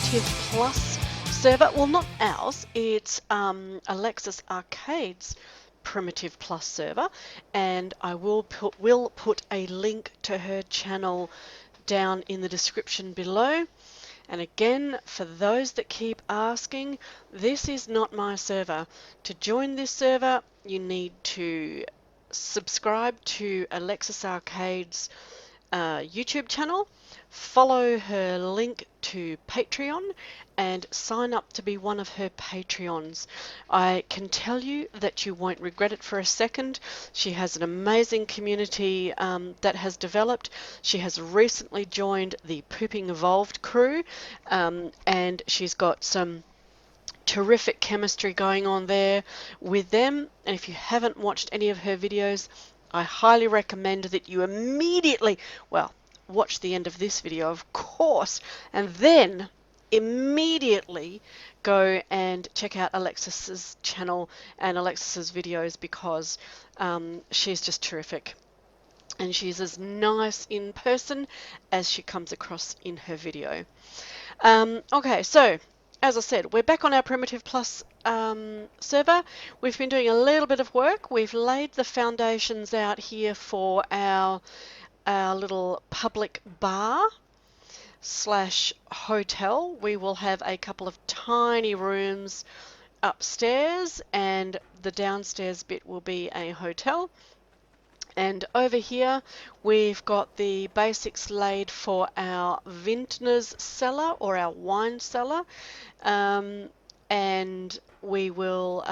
Primitive Plus server. Well, not ours, it's Alexis Arcade's Primitive Plus server, and I will put a link to her channel down in the description below. And again, for those that keep asking, this is not my server. To join this server, you need to subscribe to Alexis Arcade's YouTube channel, follow her link to Patreon, and sign up to be one of her Patreons. I can tell you that you won't regret it for a second. She has an amazing community that has developed. She has recently joined the Pooping Evolved crew, and she's got some terrific chemistry going on there with them. And if you haven't watched any of her videos, I highly recommend that you immediately, well, watch the end of this video, of course, and then immediately go and check out Alexis's channel and Alexis's videos, because she's just terrific. And she's as nice in person as she comes across in her video. Okay, so as I said, we're back on our Primitive Plus server. We've been doing a little bit of work. We've laid the foundations out here for our little public bar slash hotel. We will have a couple of tiny rooms upstairs, and the downstairs bit will be a hotel. And over here we've got the basics laid for our Vintner's cellar, or our wine cellar, and we will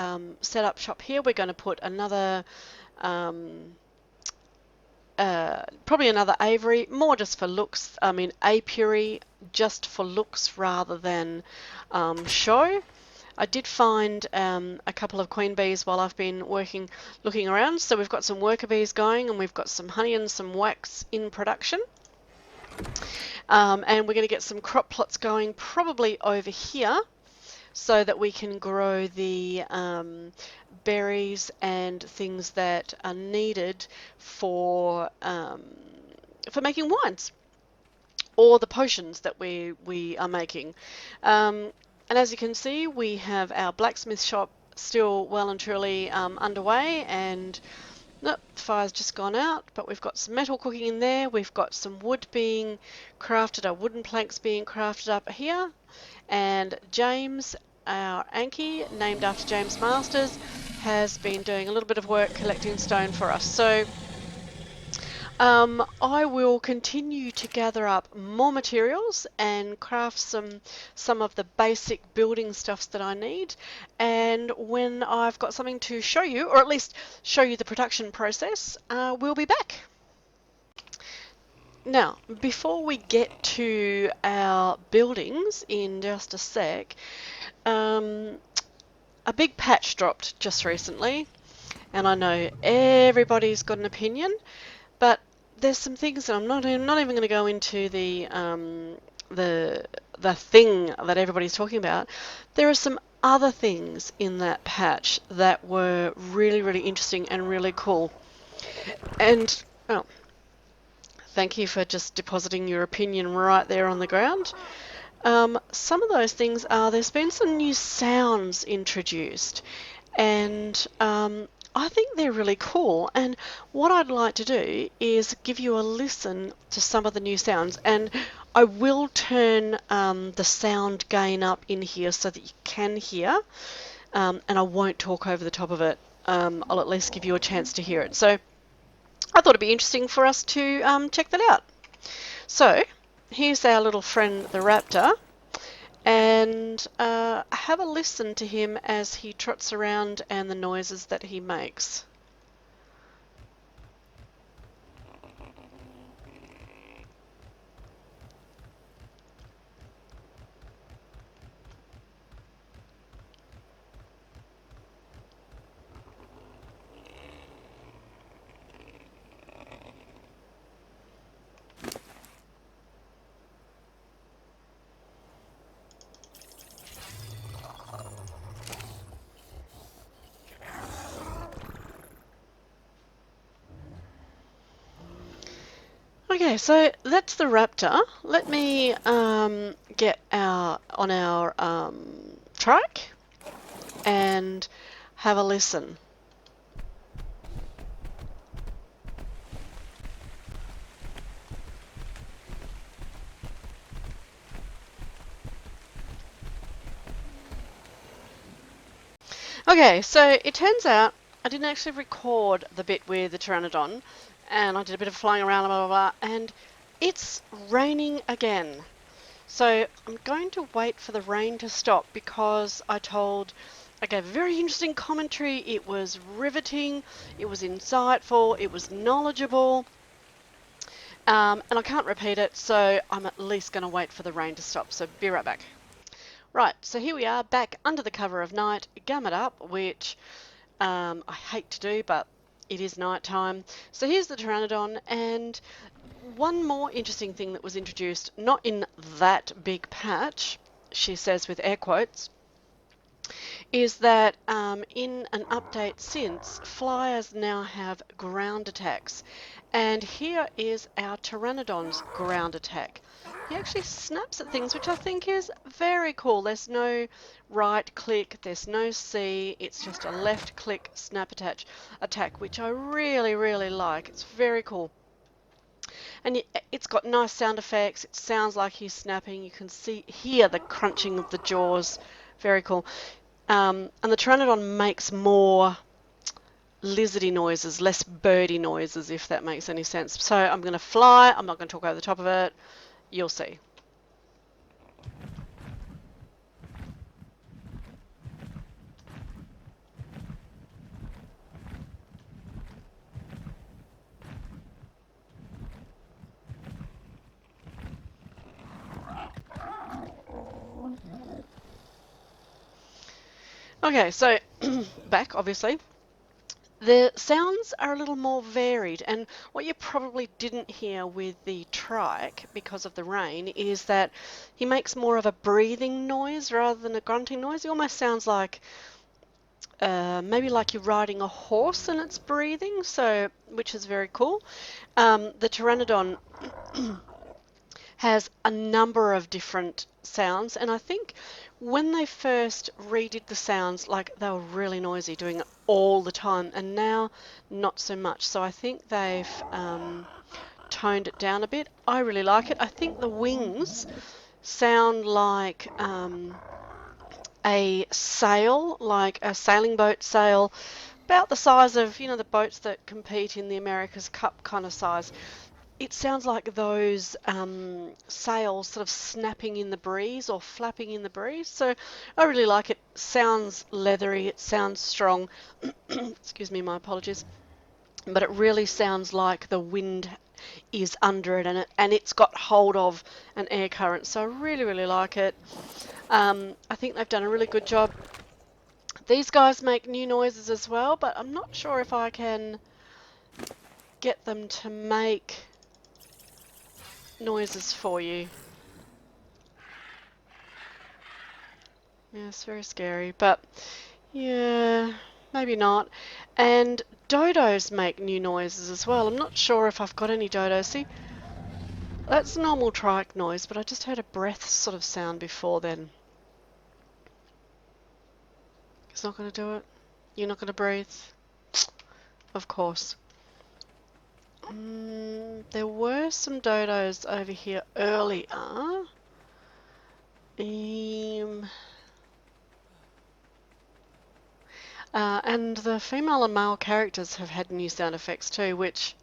set up shop here. We're going to put another probably another aviary, more just for looks. I mean, apiary, just for looks rather than show. I did find a couple of queen bees while I've been looking around. So we've got some worker bees going, and we've got some honey and some wax in production. And we're going to get some crop plots going probably over here, so that we can grow the berries and things that are needed for making wines, or the potions that we are making. And as you can see, we have our blacksmith shop still well and truly underway, and nope, the fire's just gone out, but we've got some metal cooking in there. We've got some wood being crafted, our wooden planks being crafted up here, and James, our Anki, named after James Masters, has been doing a little bit of work collecting stone for us. So I will continue to gather up more materials and craft some of the basic building stuffs that I need, and when I've got something to show you, or at least show you the production process, we'll be back. Now, before we get to our buildings in just a sec, a big patch dropped just recently, and I know everybody's got an opinion, but there's some things that I'm not even going to go into the thing that everybody's talking about. There are some other things in that patch that were really, really interesting and really cool. And oh, thank you for just depositing your opinion right there on the ground. Some of those things are, there's been some new sounds introduced, and I think they're really cool, and what I'd like to do is give you a listen to some of the new sounds, and I will turn the sound gain up in here so that you can hear, and I won't talk over the top of it. I'll at least give you a chance to hear it. So I thought it'd be interesting for us to check that out. So here's our little friend the raptor, and have a listen to him as he trots around and the noises that he makes. Okay, so that's the raptor. Let me get on our track and have a listen. Okay, so it turns out I didn't actually record the bit with the Pteranodon, and I did a bit of flying around, blah, blah, blah, and it's raining again. So I'm going to wait for the rain to stop because I gave a very interesting commentary. It was riveting, it was insightful, it was knowledgeable, and I can't repeat it, so I'm at least going to wait for the rain to stop. So be right back. Right, so here we are back under the cover of night, gammed up, which I hate to do, but it is night time. So here's the Pteranodon, and one more interesting thing that was introduced, not in that big patch, she says with air quotes, is that in an update since, flyers now have ground attacks. And here is our Pteranodon's ground attack. He actually snaps at things, which I think is very cool. There's no right click, there's no C, it's just a left click snap attack, which I really, really like. It's very cool. And it's got nice sound effects. It sounds like he's snapping. You can hear the crunching of the jaws. Very cool. And the Pteranodon makes more lizardy noises, less birdy noises, if that makes any sense. So I'm going to fly. I'm not going to talk over the top of it. You'll see. Okay, so back, obviously. The sounds are a little more varied, and what you probably didn't hear with the trike because of the rain is that he makes more of a breathing noise rather than a grunting noise. He almost sounds like maybe like you're riding a horse and it's breathing, so which is very cool. The Pteranodon has a number of different sounds, and I think when they first redid the sounds, like they were really noisy, doing it all the time, and now not so much. So I think they've toned it down a bit. I really like it. I think the wings sound like a sail, like a sailing boat sail, about the size of, the boats that compete in the America's Cup kind of size. It sounds like those sails sort of snapping in the breeze or flapping in the breeze. So I really like it. Sounds leathery, it sounds strong. Excuse me, my apologies. But it really sounds like the wind is under it, and it's got hold of an air current. So I really, really like it. I think they've done a really good job. These guys make new noises as well, but I'm not sure if I can get them to make noises for you. Yeah, it's very scary, but yeah, maybe not. And dodos make new noises as well. I'm not sure if I've got any dodos. See, that's normal trike noise, but I just heard a breath sort of sound before then. It's not going to do it. You're not going to breathe. Of course. There were some dodos over here earlier. And the female and male characters have had new sound effects too, which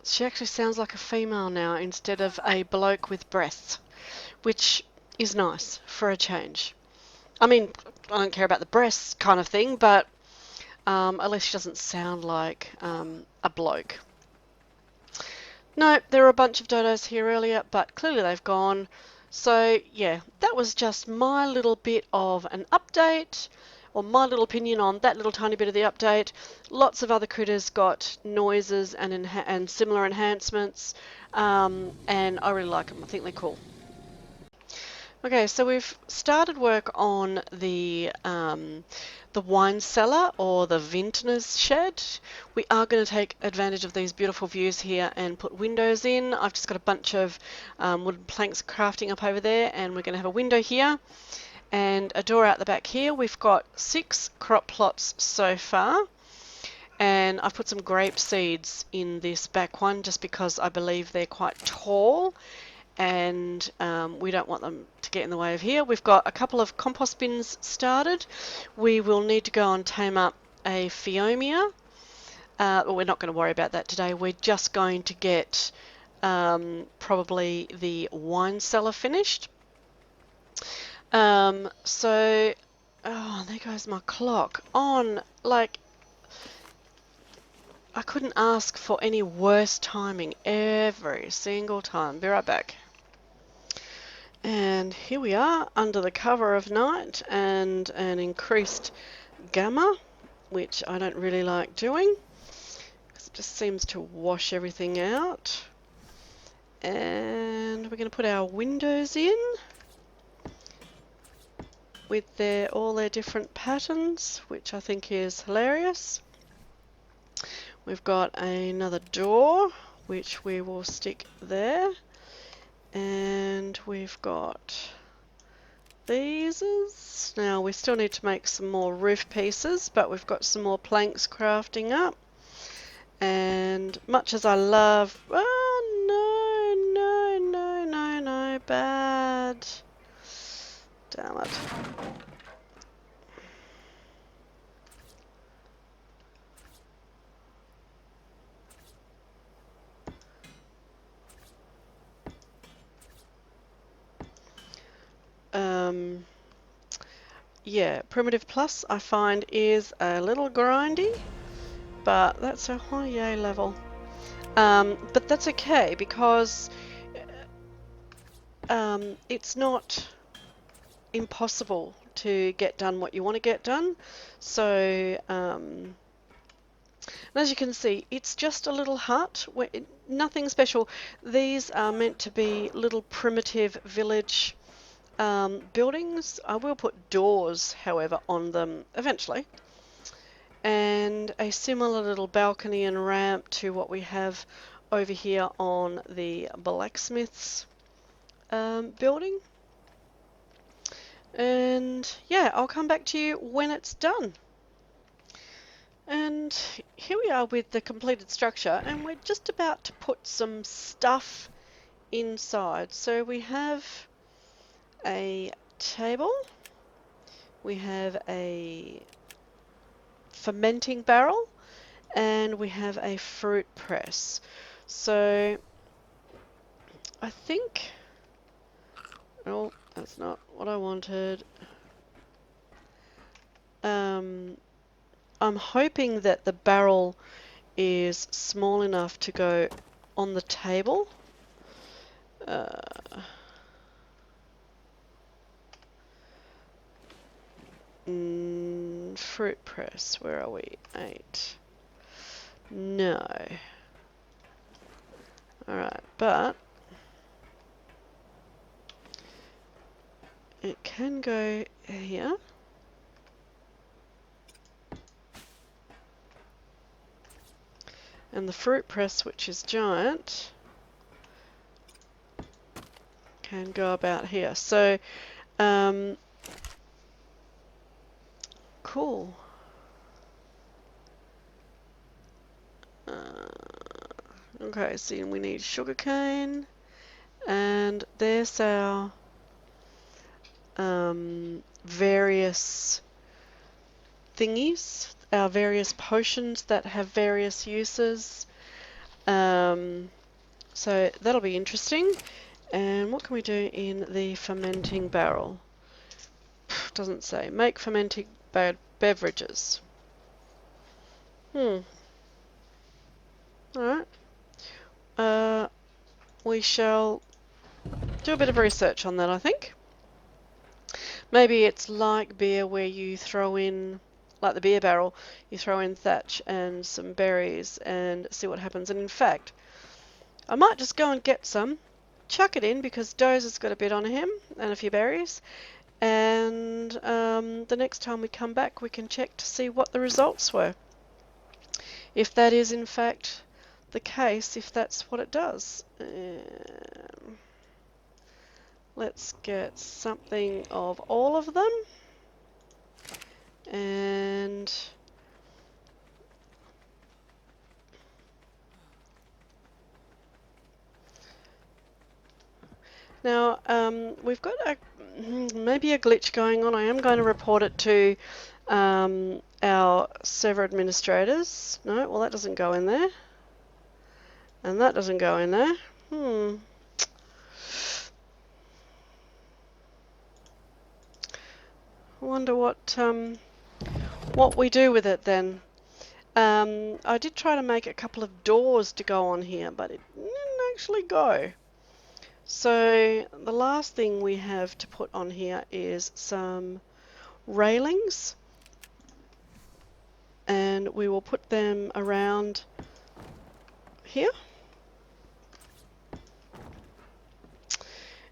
she actually sounds like a female now instead of a bloke with breasts, which is nice for a change. I mean, I don't care about the breasts kind of thing, but at least she doesn't sound like a bloke. No, there were a bunch of dodos here earlier, but clearly they've gone. So yeah, that was just my little bit of an update, or my little opinion on that little tiny bit of the update. Lots of other critters got noises and similar enhancements, and I really like them. I think they're cool. Okay, so we've started work on the wine cellar or the vintner's shed. We are going to take advantage of these beautiful views here and put windows in. I've just got a bunch of wooden planks crafting up over there, and we're going to have a window here and a door out the back here. We've got 6 crop plots so far, and I've put some grape seeds in this back one just because I believe they're quite tall, and we don't want them to get in the way of here. We've got a couple of compost bins started. We will need to go and tame up a Pheomia. But we're not going to worry about that today. We're just going to get probably the wine cellar finished. So, oh, there goes my clock. On, like, I couldn't ask for any worse timing every single time. Be right back. And here we are under the cover of night and an increased gamma, which I don't really like doing because it just seems to wash everything out. And we're going to put our windows in with all their different patterns, which I think is hilarious. We've got another door, which we will stick there. And we've got these. Now we still need to make some more roof pieces, but we've got some more planks crafting up. And much as I love, oh no, bad. Damn it. Yeah, Primitive Plus I find is a little grindy, but that's a high yay level. But that's okay because it's not impossible to get done what you want to get done. So, and as you can see, it's just a little hut, nothing special. These are meant to be little primitive village buildings. I will put doors, however, on them eventually. And a similar little balcony and ramp to what we have over here on the blacksmith's building. And yeah, I'll come back to you when it's done. And here we are with the completed structure, and we're just about to put some stuff inside. So we have a table, we have a fermenting barrel, and we have a fruit press. So I think, oh, that's not what I wanted. I'm hoping that the barrel is small enough to go on the table. Fruit press, where are we? 8. No. Alright, but it can go here. And the fruit press, which is giant, can go about here. So, cool. Okay, so we need sugarcane, and there's our various thingies, our various potions that have various uses. So that'll be interesting. And what can we do in the fermenting barrel? Doesn't say. Make fermenting beverages. Alright. We shall do a bit of research on that, I think. Maybe it's like beer where you throw in, like the beer barrel, you throw in thatch and some berries and see what happens. And in fact, I might just go and get some chuck it in because Dozer's got a bit on him and a few berries. And the next time we come back, we can check to see what the results were. If that is in fact the case, if that's what it does. Let's get something of all of them. And now we've got maybe a glitch going on. I am going to report it to our server administrators. No, well that doesn't go in there. And that doesn't go in there. I wonder what we do with it then. I did try to make a couple of doors to go on here, but it didn't actually go. So the last thing we have to put on here is some railings, and we will put them around here.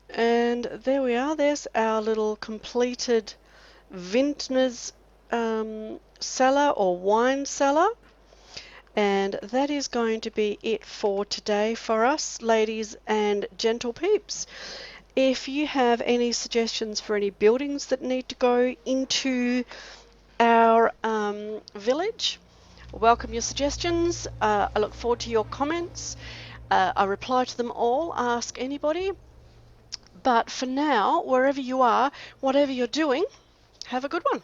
And there we are. There's our little completed Vintner's cellar or wine cellar. And that is going to be it for today for us, ladies and gentle peeps. If you have any suggestions for any buildings that need to go into our village, welcome your suggestions. I look forward to your comments. I reply to them all, ask anybody. But for now, wherever you are, whatever you're doing, have a good one.